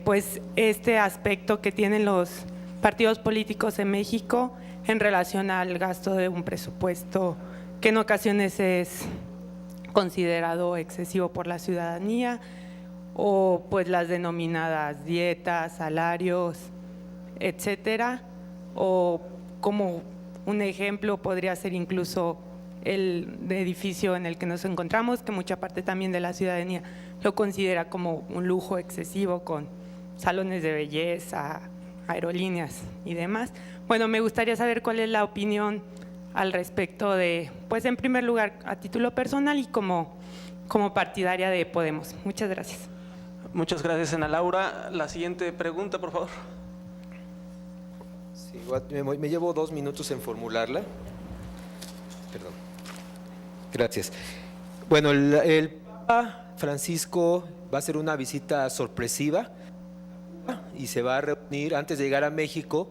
pues este aspecto que tienen los partidos políticos en México en relación al gasto de un presupuesto que en ocasiones es considerado excesivo por la ciudadanía, o pues las denominadas dietas, salarios, etcétera, o como un ejemplo podría ser incluso el edificio en el que nos encontramos, que mucha parte también de la ciudadanía lo considera como un lujo excesivo, con salones de belleza, aerolíneas y demás. Bueno, me gustaría saber cuál es la opinión al respecto de, pues en primer lugar a título personal y como partidaria de Podemos. Muchas gracias. Muchas gracias, Ana Laura. La siguiente pregunta, por favor. Sí, me llevo 2 minutos en formularla. Perdón. Gracias. Bueno, el Papa Francisco va a hacer una visita sorpresiva y se va a reunir, antes de llegar a México,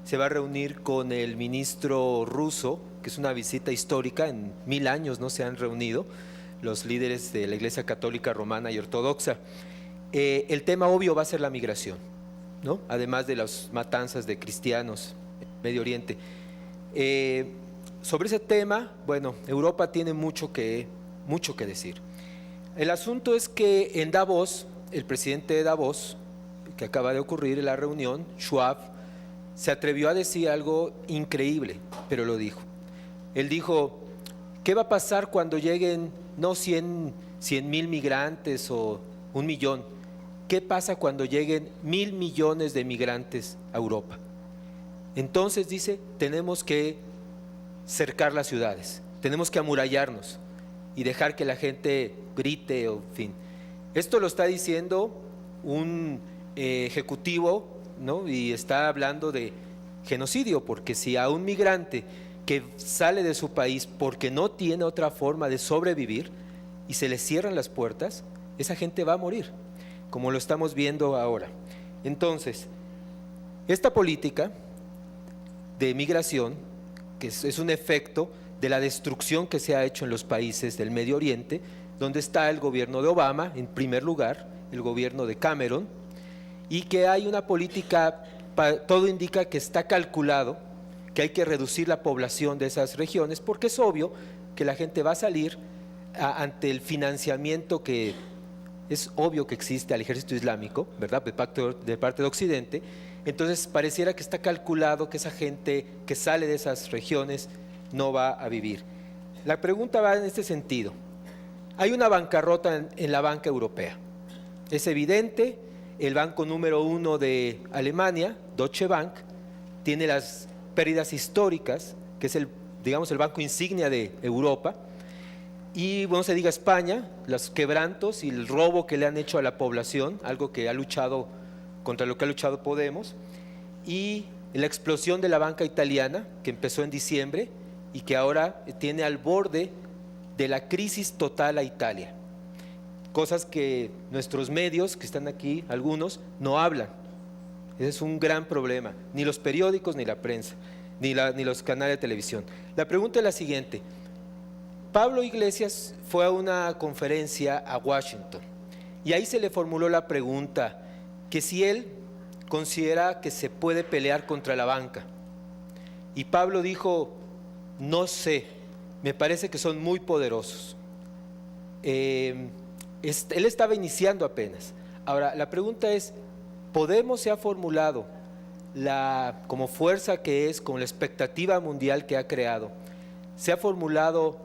se va a reunir con el ministro ruso, que es una visita histórica, en 1000 años no se han reunido los líderes de la Iglesia Católica Romana y Ortodoxa. El tema obvio va a ser la migración, ¿no? Además de las matanzas de cristianos en Medio Oriente. Sobre ese tema, bueno, Europa tiene mucho que decir. El asunto es que en Davos, el presidente de Davos, que acaba de ocurrir en la reunión, Schwab, se atrevió a decir algo increíble, pero lo dijo. Él dijo, ¿qué va a pasar cuando lleguen no 100,000 migrantes o 1 millón? ¿Qué pasa cuando lleguen 1.000 millones de migrantes a Europa? Entonces dice, tenemos que cercar las ciudades, tenemos que amurallarnos y dejar que la gente grite, o en fin. Esto lo está diciendo un ejecutivo, ¿no? Y está hablando de genocidio, porque si a un migrante que sale de su país porque no tiene otra forma de sobrevivir y se le cierran las puertas, esa gente va a morir, como lo estamos viendo ahora. Entonces, esta política de migración, que es un efecto de la destrucción que se ha hecho en los países del Medio Oriente, donde está el gobierno de Obama, en primer lugar, el gobierno de Cameron, y que hay una política, todo indica que está calculado, que hay que reducir la población de esas regiones, porque es obvio que la gente va a salir ante el financiamiento que es obvio que existe al ejército islámico, ¿verdad?, de parte de Occidente. Entonces pareciera que está calculado que esa gente que sale de esas regiones no va a vivir. La pregunta va en este sentido. Hay una bancarrota en la banca europea. Es evidente, el banco número 1 de Alemania, Deutsche Bank, tiene las pérdidas históricas, que es el banco insignia de Europa. Y bueno, se diga España, los quebrantos y el robo que le han hecho a la población, algo que ha luchado contra lo que ha luchado Podemos, y la explosión de la banca italiana, que empezó en diciembre y que ahora tiene al borde de la crisis total a Italia. Cosas que nuestros medios, que están aquí, algunos, no hablan. Ese es un gran problema, ni los periódicos, ni la prensa, ni los canales de televisión. La pregunta es la siguiente. Pablo Iglesias fue a una conferencia a Washington y ahí se le formuló la pregunta que si él considera que se puede pelear contra la banca. Y Pablo dijo, no sé, me parece que son muy poderosos. Él estaba iniciando apenas. Ahora, la pregunta es, ¿Podemos se ha formulado como fuerza que es, con la expectativa mundial que ha creado, se ha formulado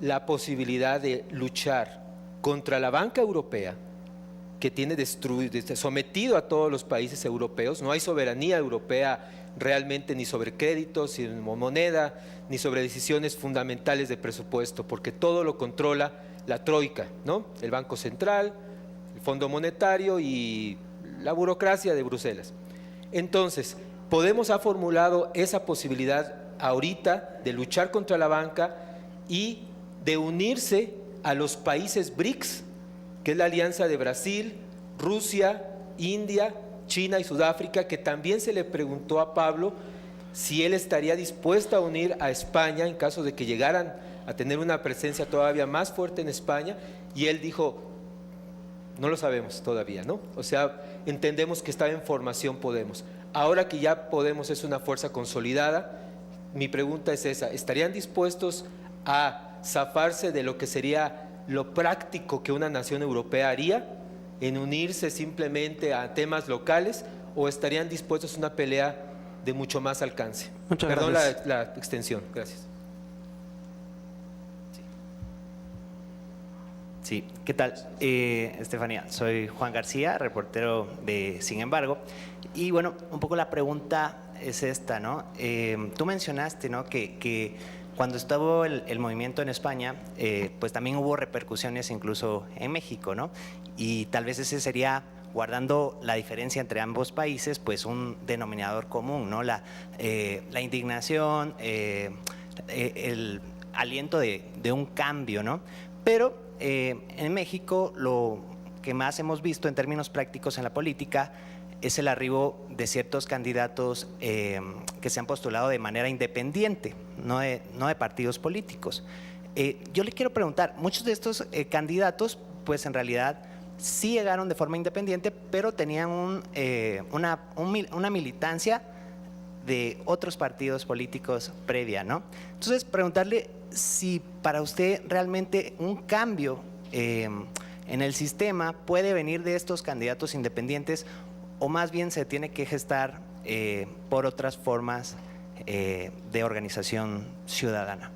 la posibilidad de luchar contra la banca europea, que tiene sometido a todos los países europeos? No hay soberanía europea realmente, ni sobre créditos, ni moneda, ni sobre decisiones fundamentales de presupuesto, porque todo lo controla la troika, ¿no? El Banco Central, el Fondo Monetario y la burocracia de Bruselas. Entonces, Podemos ha formulado esa posibilidad ahorita de luchar contra la banca y de unirse a los países BRICS, que es la alianza de Brasil, Rusia, India, China y Sudáfrica, que también se le preguntó a Pablo si él estaría dispuesto a unir a España en caso de que llegaran a tener una presencia todavía más fuerte en España, y él dijo, no lo sabemos todavía, ¿no? O sea, entendemos que estaba en formación Podemos. Ahora que ya Podemos es una fuerza consolidada, mi pregunta es esa, ¿estarían dispuestos a zafarse de lo que sería lo práctico que una nación europea haría, en unirse simplemente a temas locales, o estarían dispuestos a una pelea de mucho más alcance? Muchas Perdón gracias. la extensión, gracias. Sí, ¿qué tal? Estefanía, soy Juan García, reportero de Sin Embargo. Y bueno, un poco la pregunta es esta, ¿no? Tú mencionaste, ¿no?, que cuando estuvo el movimiento en España, pues también hubo repercusiones incluso en México, ¿no? Y tal vez ese sería, guardando la diferencia entre ambos países, pues un denominador común, ¿no? La indignación, el aliento de un cambio, ¿no? Pero en México lo que más hemos visto en términos prácticos en la política es el arribo de ciertos candidatos que se han postulado de manera independiente, no de partidos políticos. Yo le quiero preguntar, muchos de estos candidatos, pues en realidad sí llegaron de forma independiente, pero tenían una militancia de otros partidos políticos previa, ¿no? Entonces, preguntarle si para usted realmente un cambio en el sistema puede venir de estos candidatos independientes, o más bien se tiene que gestar por otras formas de organización ciudadana.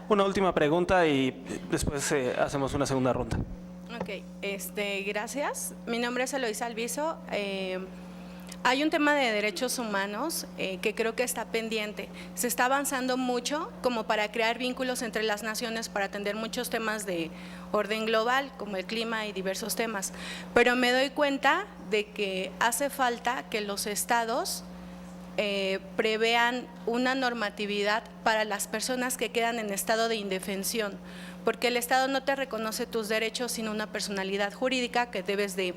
Una última pregunta y después hacemos una segunda ronda. Ok, gracias. Mi nombre es Eloisa Alviso. Hay un tema de derechos humanos que creo que está pendiente. Se está avanzando mucho como para crear vínculos entre las naciones para atender muchos temas de orden global, como el clima y diversos temas. Pero me doy cuenta de que hace falta que los estados prevean una normatividad para las personas que quedan en estado de indefensión, porque el Estado no te reconoce tus derechos sin una personalidad jurídica que debes de…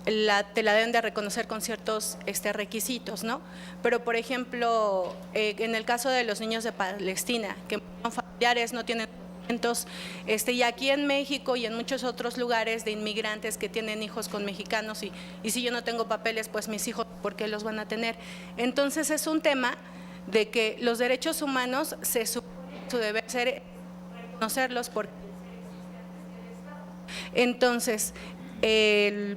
te la deben de reconocer con ciertos requisitos, ¿no? Pero, por ejemplo, en el caso de los niños de Palestina, que son familiares, no tienen documentos, y aquí en México y en muchos otros lugares de inmigrantes que tienen hijos con mexicanos y si yo no tengo papeles, pues mis hijos, ¿por qué los van a tener? Entonces es un tema de que los derechos humanos su deber ser reconocerlos porque… Entonces, el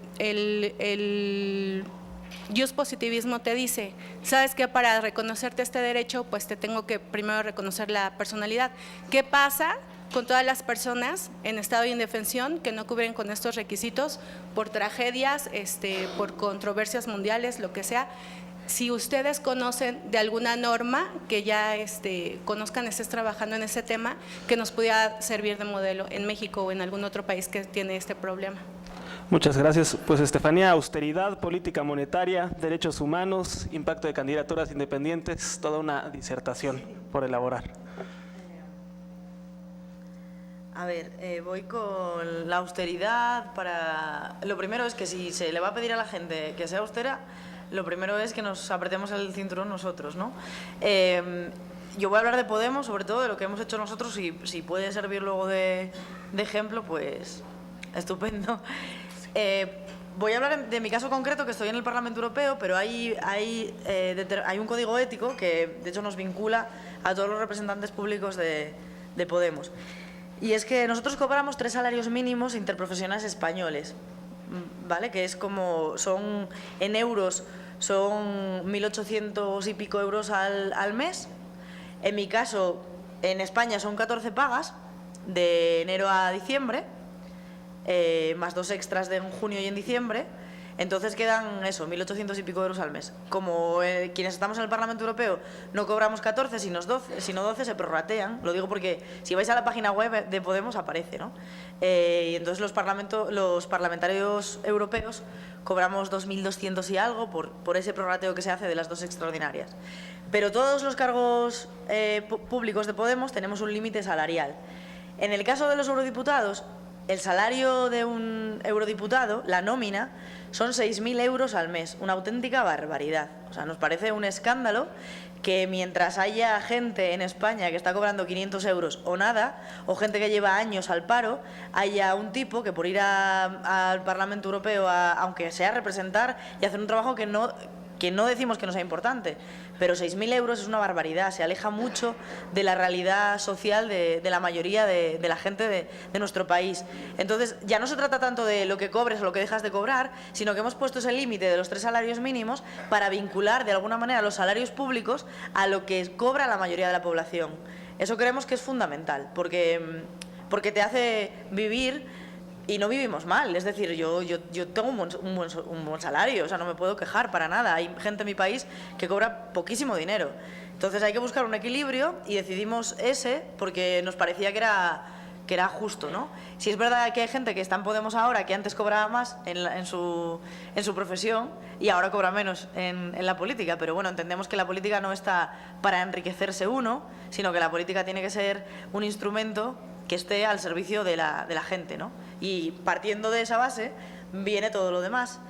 positivismo te dice, sabes que para reconocerte este derecho, pues te tengo que primero reconocer la personalidad. ¿Qué pasa con todas las personas en estado de indefensión que no cubren con estos requisitos por tragedias, por controversias mundiales, lo que sea? Si ustedes conocen de alguna norma que ya conozcan, estés trabajando en ese tema, que nos pudiera servir de modelo en México o en algún otro país que tiene este problema. Muchas gracias. Pues Estefanía, austeridad, política monetaria, derechos humanos, impacto de candidaturas independientes, toda una disertación por elaborar. A ver, voy con la austeridad. Lo primero es que si se le va a pedir a la gente que sea austera, lo primero es que nos apretemos el cinturón nosotros, ¿no? Yo voy a hablar de Podemos, sobre todo de lo que hemos hecho nosotros, y si puede servir luego de ejemplo, pues estupendo. Voy a hablar de mi caso concreto, que estoy en el Parlamento Europeo, pero hay un código ético que de hecho nos vincula a todos los representantes públicos de Podemos. Y es que nosotros cobramos 3 salarios mínimos interprofesionales españoles, ¿vale? Que es como, son en euros, son 1.800 y pico euros al mes. En mi caso, en España son 14 pagas, de enero a diciembre, más 2 extras de en junio y en diciembre. Entonces quedan eso, 1.800 y pico euros al mes. Como quienes estamos en el Parlamento Europeo no cobramos 14, sino 12, se prorratean. Lo digo porque si vais a la página web de Podemos aparece, ¿no? Y entonces los parlamentarios europeos cobramos 2.200 y algo por ese prorrateo que se hace de las 2 extraordinarias. Pero todos los cargos públicos de Podemos tenemos un límite salarial. En el caso de los eurodiputados, el salario de un eurodiputado, la nómina, son 6.000 euros al mes, una auténtica barbaridad. O sea, nos parece un escándalo que mientras haya gente en España que está cobrando 500 euros o nada, o gente que lleva años al paro, haya un tipo que por ir al Parlamento Europeo, aunque sea representar y hacer un trabajo que no decimos que no sea importante, pero 6.000 euros es una barbaridad, se aleja mucho de la realidad social de la mayoría de la gente de nuestro país. Entonces, ya no se trata tanto de lo que cobres o lo que dejas de cobrar, sino que hemos puesto ese límite de los 3 salarios mínimos para vincular de alguna manera los salarios públicos a lo que cobra la mayoría de la población. Eso creemos que es fundamental, porque te hace vivir. Y no vivimos mal, es decir, yo tengo un buen salario, o sea, no me puedo quejar para nada. Hay gente en mi país que cobra poquísimo dinero. Entonces hay que buscar un equilibrio y decidimos ese porque nos parecía que era justo, ¿no? Si es verdad que hay gente que está en Podemos ahora, que antes cobraba más en su profesión y ahora cobra menos en la política, pero bueno, entendemos que la política no está para enriquecerse uno, sino que la política tiene que ser un instrumento que esté al servicio de la gente, ¿no? Y partiendo de esa base viene todo lo demás.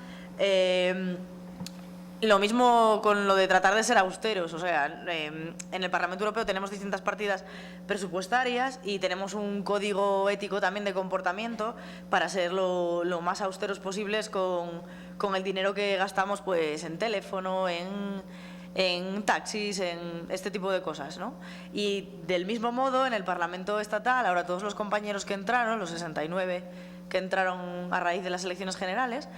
Lo mismo con lo de tratar de ser austeros, o sea, en el Parlamento Europeo tenemos distintas partidas presupuestarias y tenemos un código ético también de comportamiento para ser lo más austeros posibles con el dinero que gastamos pues en teléfono, en taxis, en este tipo de cosas, ¿no? Y del mismo modo, en el Parlamento Estatal, ahora todos los compañeros que entraron, los 69 que entraron a raíz de las elecciones generales,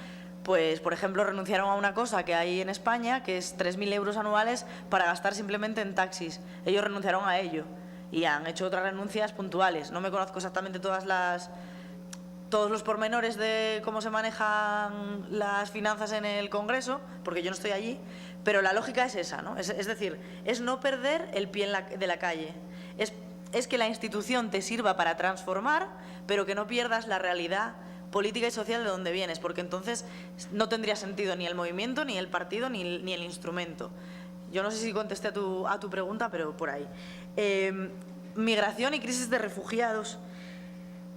pues, por ejemplo, renunciaron a una cosa que hay en España, que es 3.000 euros anuales para gastar simplemente en taxis. Ellos renunciaron a ello y han hecho otras renuncias puntuales. No me conozco exactamente todos los pormenores de cómo se manejan las finanzas en el Congreso, porque yo no estoy allí, pero la lógica es esa, ¿no? Es decir, es no perder el pie de la calle. Es que la institución te sirva para transformar, pero que no pierdas la realidad política y social de donde vienes, porque entonces no tendría sentido ni el movimiento, ni el partido, ni el instrumento. Yo no sé si contesté a tu pregunta, pero por ahí. Migración y crisis de refugiados.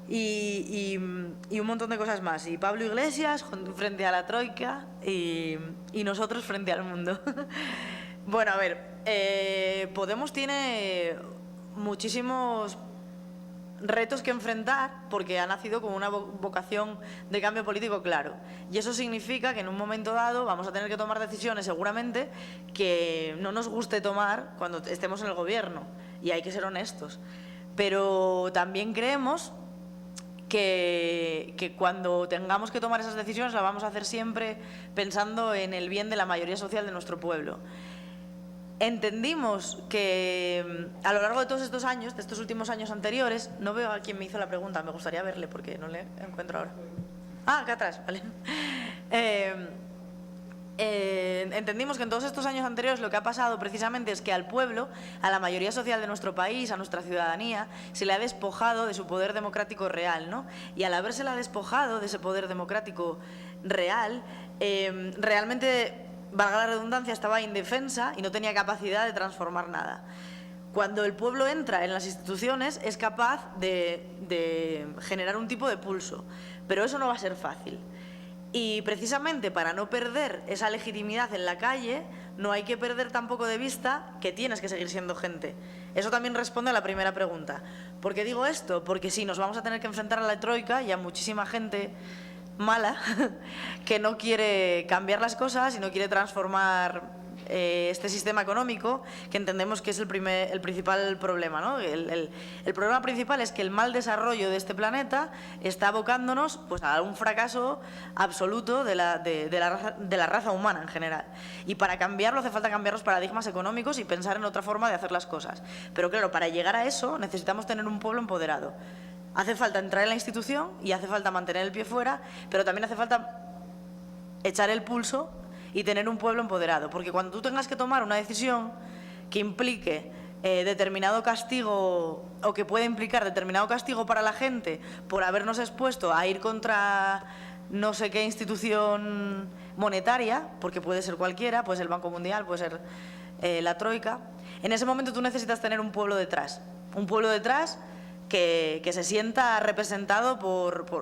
Y un montón de cosas más. Y Pablo Iglesias frente a la Troika y nosotros frente al mundo. Bueno, a ver, Podemos tiene muchísimos retos que enfrentar porque ha nacido con una vocación de cambio político claro. Y eso significa que en un momento dado vamos a tener que tomar decisiones seguramente que no nos guste tomar cuando estemos en el gobierno. Y hay que ser honestos. Pero también creemos que cuando tengamos que tomar esas decisiones las vamos a hacer siempre pensando en el bien de la mayoría social de nuestro pueblo. Entendimos que a lo largo de todos estos años, de estos últimos años anteriores, no veo a quien me hizo la pregunta, me gustaría verle porque no le encuentro ahora. Ah, acá atrás, vale. Entendimos que en todos estos años anteriores lo que ha pasado precisamente es que al pueblo, a la mayoría social de nuestro país, a nuestra ciudadanía, se le ha despojado de su poder democrático real, ¿no? Y al habérsela despojado de ese poder democrático real, realmente, valga la redundancia, estaba indefensa y no tenía capacidad de transformar nada. Cuando el pueblo entra en las instituciones es capaz de generar un tipo de pulso, pero eso no va a ser fácil. Y precisamente para no perder esa legitimidad en la calle, no hay que perder tampoco de vista que tienes que seguir siendo gente. Eso también responde a la primera pregunta. ¿Por qué digo esto? Porque sí, nos vamos a tener que enfrentar a la Troika y a muchísima gente mala que no quiere cambiar las cosas y no quiere transformar este sistema económico, que entendemos que es el principal problema, ¿no? El problema principal es que el mal desarrollo de este planeta está abocándonos pues, a un fracaso absoluto de la raza humana en general. Y para cambiarlo hace falta cambiar los paradigmas económicos y pensar en otra forma de hacer las cosas. Pero claro, para llegar a eso necesitamos tener un pueblo empoderado. Hace falta entrar en la institución y hace falta mantener el pie fuera, pero también hace falta echar el pulso y tener un pueblo empoderado. Porque cuando tú tengas que tomar una decisión que implique determinado castigo o que pueda implicar determinado castigo para la gente por habernos expuesto a ir contra no sé qué institución monetaria, porque puede ser cualquiera, puede ser el Banco Mundial, puede ser la Troika, en ese momento tú necesitas tener un pueblo detrás que se sienta representado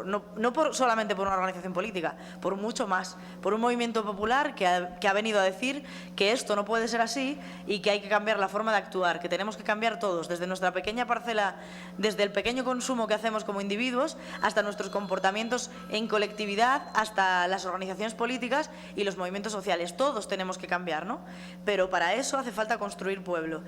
no solamente por una organización política, por mucho más, por un movimiento popular que ha venido a decir que esto no puede ser así y que hay que cambiar la forma de actuar, que tenemos que cambiar todos, desde nuestra pequeña parcela, desde el pequeño consumo que hacemos como individuos, hasta nuestros comportamientos en colectividad, hasta las organizaciones políticas y los movimientos sociales. Todos tenemos que cambiar, ¿no? Pero para eso hace falta construir pueblo.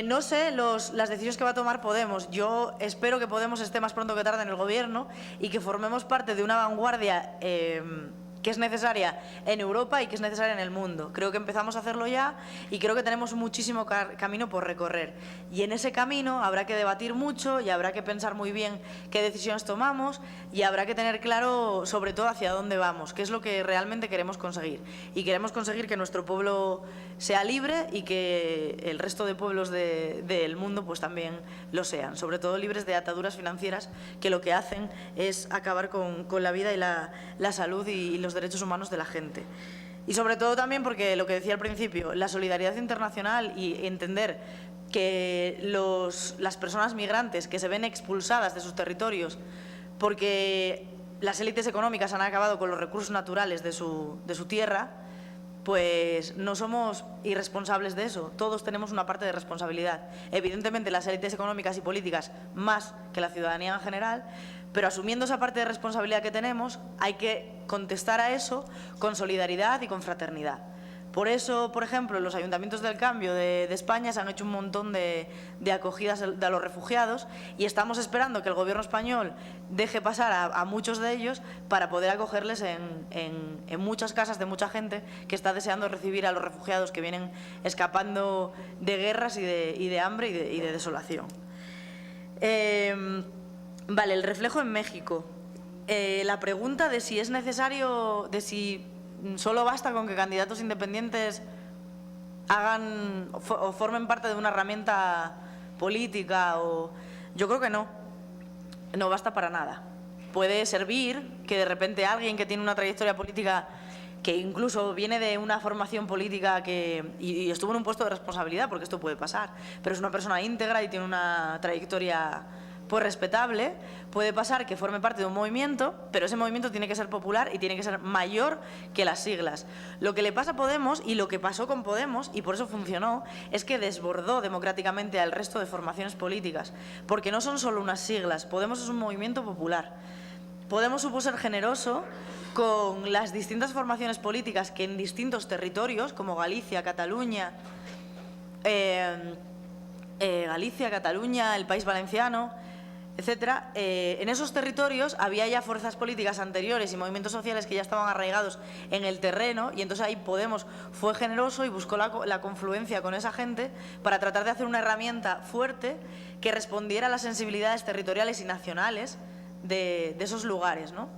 No sé las decisiones que va a tomar Podemos. Yo espero que Podemos esté más pronto que tarde en el gobierno y que formemos parte de una vanguardia que es necesaria en Europa y que es necesaria en el mundo. Creo que empezamos a hacerlo ya y creo que tenemos muchísimo camino por recorrer. Y en ese camino habrá que debatir mucho y habrá que pensar muy bien qué decisiones tomamos y habrá que tener claro sobre todo hacia dónde vamos, qué es lo que realmente queremos conseguir. Y queremos conseguir que nuestro pueblo sea libre y que el resto de pueblos del mundo pues también lo sean, sobre todo libres de ataduras financieras que lo que hacen es acabar con la vida y la salud y los derechos humanos de la gente. Y sobre todo también porque, lo que decía al principio, la solidaridad internacional y entender que las personas migrantes que se ven expulsadas de sus territorios porque las élites económicas han acabado con los recursos naturales de su tierra, pues no somos irresponsables de eso, todos tenemos una parte de responsabilidad. Evidentemente las élites económicas y políticas más que la ciudadanía en general, pero asumiendo esa parte de responsabilidad que tenemos, hay que contestar a eso con solidaridad y con fraternidad. Por eso, por ejemplo, en los ayuntamientos del cambio de España se han hecho un montón de acogidas a los refugiados y estamos esperando que el gobierno español deje pasar a muchos de ellos para poder acogerles en muchas casas de mucha gente que está deseando recibir a los refugiados que vienen escapando de guerras y de hambre y de desolación. Vale, el reflejo en México. La pregunta de si es necesario, de si solo basta con que candidatos independientes hagan o formen parte de una herramienta política, yo creo que no basta para nada. Puede servir que de repente alguien que tiene una trayectoria política, que incluso viene de una formación política y estuvo en un puesto de responsabilidad, porque esto puede pasar, pero es una persona íntegra y tiene una trayectoria pues respetable, puede pasar que forme parte de un movimiento, pero ese movimiento tiene que ser popular y tiene que ser mayor que las siglas. Lo que le pasa a Podemos y lo que pasó con Podemos, y por eso funcionó, es que desbordó democráticamente al resto de formaciones políticas, porque no son solo unas siglas, Podemos es un movimiento popular. Podemos supo ser generoso con las distintas formaciones políticas que en distintos territorios, como Galicia, Cataluña, el País Valenciano, etcétera, en esos territorios había ya fuerzas políticas anteriores y movimientos sociales que ya estaban arraigados en el terreno, y entonces ahí Podemos fue generoso y buscó la confluencia con esa gente para tratar de hacer una herramienta fuerte que respondiera a las sensibilidades territoriales y nacionales de esos lugares, ¿no?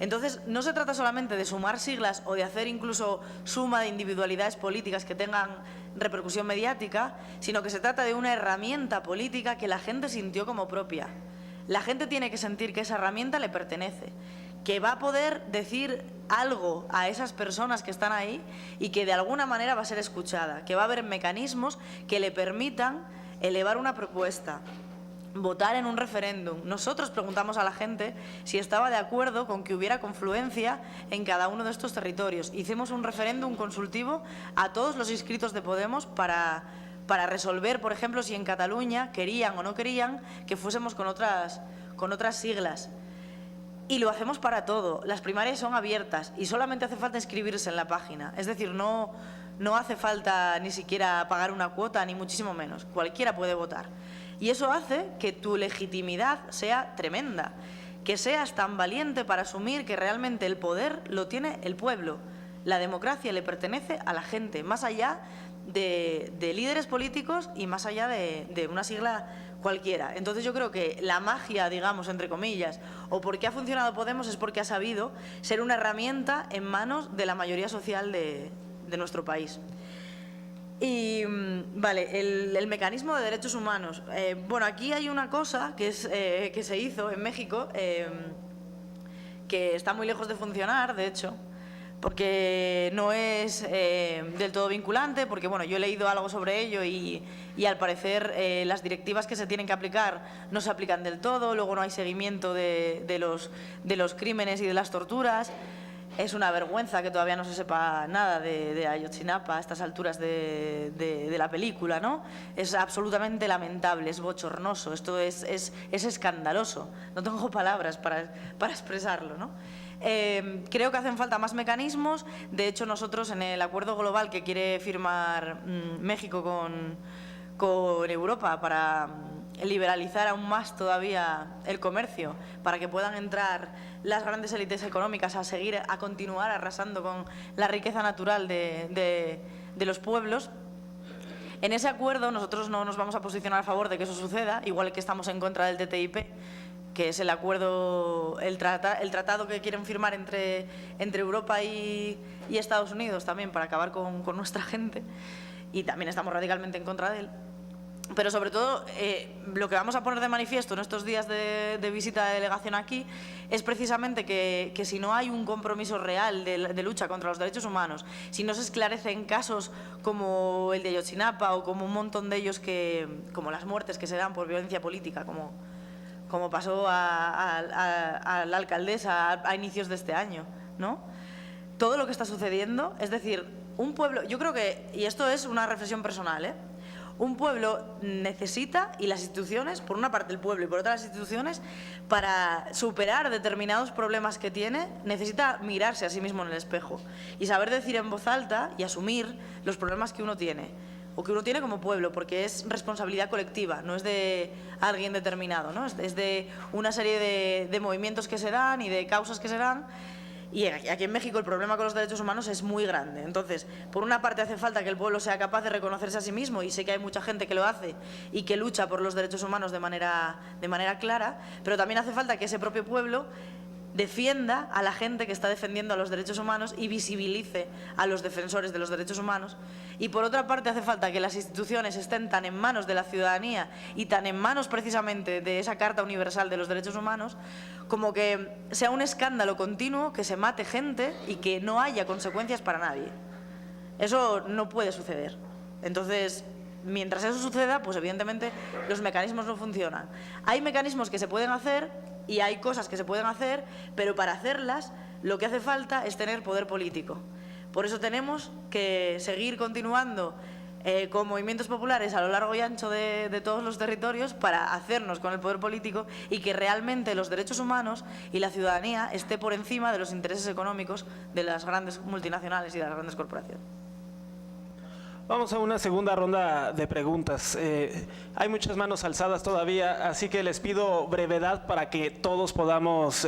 Entonces, no se trata solamente de sumar siglas o de hacer incluso suma de individualidades políticas que tengan repercusión mediática, sino que se trata de una herramienta política que la gente sintió como propia. La gente tiene que sentir que esa herramienta le pertenece, que va a poder decir algo a esas personas que están ahí y que de alguna manera va a ser escuchada, que va a haber mecanismos que le permitan elevar una propuesta, votar en un referéndum. Nosotros preguntamos a la gente si estaba de acuerdo con que hubiera confluencia en cada uno de estos territorios. Hicimos un referéndum consultivo a todos los inscritos de Podemos para resolver, por ejemplo, si en Cataluña querían o no querían que fuésemos con otras siglas. Y lo hacemos para todo. Las primarias son abiertas y solamente hace falta inscribirse en la página. Es decir, no hace falta ni siquiera pagar una cuota, ni muchísimo menos. Cualquiera puede votar. Y eso hace que tu legitimidad sea tremenda, que seas tan valiente para asumir que realmente el poder lo tiene el pueblo. La democracia le pertenece a la gente, más allá de líderes políticos y más allá de una sigla cualquiera. Entonces yo creo que la magia, digamos, entre comillas, o por qué ha funcionado Podemos es porque ha sabido ser una herramienta en manos de la mayoría social de nuestro país. Y, vale, el mecanismo de derechos humanos. Bueno, aquí hay una cosa que se hizo en México, que está muy lejos de funcionar, de hecho, porque no es del todo vinculante, porque bueno, yo he leído algo sobre ello y al parecer las directivas que se tienen que aplicar no se aplican del todo, luego no hay seguimiento de los crímenes y de las torturas. Es una vergüenza que todavía no se sepa nada de Ayotzinapa a estas alturas de la película, ¿no? Es absolutamente lamentable, es bochornoso, esto es escandaloso. No tengo palabras para expresarlo, ¿no? Creo que hacen falta más mecanismos. De hecho, nosotros en el acuerdo global que quiere firmar México con Europa para liberalizar aún más todavía el comercio, para que puedan entrar las grandes élites económicas a continuar arrasando con la riqueza natural de los pueblos. En ese acuerdo nosotros no nos vamos a posicionar a favor de que eso suceda, igual que estamos en contra del TTIP, que es el acuerdo, el tratado que quieren firmar entre Europa y Estados Unidos también para acabar con nuestra gente, y también estamos radicalmente en contra de él. Pero sobre todo, lo que vamos a poner de manifiesto en estos días de visita de delegación aquí es precisamente que si no hay un compromiso real de lucha contra los derechos humanos, si no se esclarecen casos como el de Ayotzinapa o como un montón de ellos, como las muertes que se dan por violencia política, como pasó a la alcaldesa a inicios de este año, ¿no? Todo lo que está sucediendo, es decir, un pueblo, yo creo que, y esto es una reflexión personal, un pueblo necesita, y las instituciones, por una parte el pueblo y por otra las instituciones, para superar determinados problemas que tiene, necesita mirarse a sí mismo en el espejo y saber decir en voz alta y asumir los problemas que uno tiene, o que uno tiene como pueblo, porque es responsabilidad colectiva, no es de alguien determinado, ¿no? Es de una serie de movimientos que se dan y de causas que se dan. Y aquí en México el problema con los derechos humanos es muy grande. Entonces, por una parte hace falta que el pueblo sea capaz de reconocerse a sí mismo, y sé que hay mucha gente que lo hace y que lucha por los derechos humanos de manera clara, pero también hace falta que ese propio pueblo defienda a la gente que está defendiendo a los derechos humanos y visibilice a los defensores de los derechos humanos. Y por otra parte hace falta que las instituciones estén tan en manos de la ciudadanía y tan en manos precisamente de esa Carta Universal de los Derechos Humanos, como que sea un escándalo continuo, que se mate gente y que no haya consecuencias para nadie. Eso no puede suceder. Entonces, mientras eso suceda, pues evidentemente los mecanismos no funcionan. Hay mecanismos que se pueden hacer y hay cosas que se pueden hacer, pero para hacerlas lo que hace falta es tener poder político. Por eso tenemos que seguir continuando con movimientos populares a lo largo y ancho de todos los territorios para hacernos con el poder político y que realmente los derechos humanos y la ciudadanía esté por encima de los intereses económicos de las grandes multinacionales y de las grandes corporaciones. Vamos a una segunda ronda de preguntas. Hay muchas manos alzadas todavía, así que les pido brevedad para que todos podamos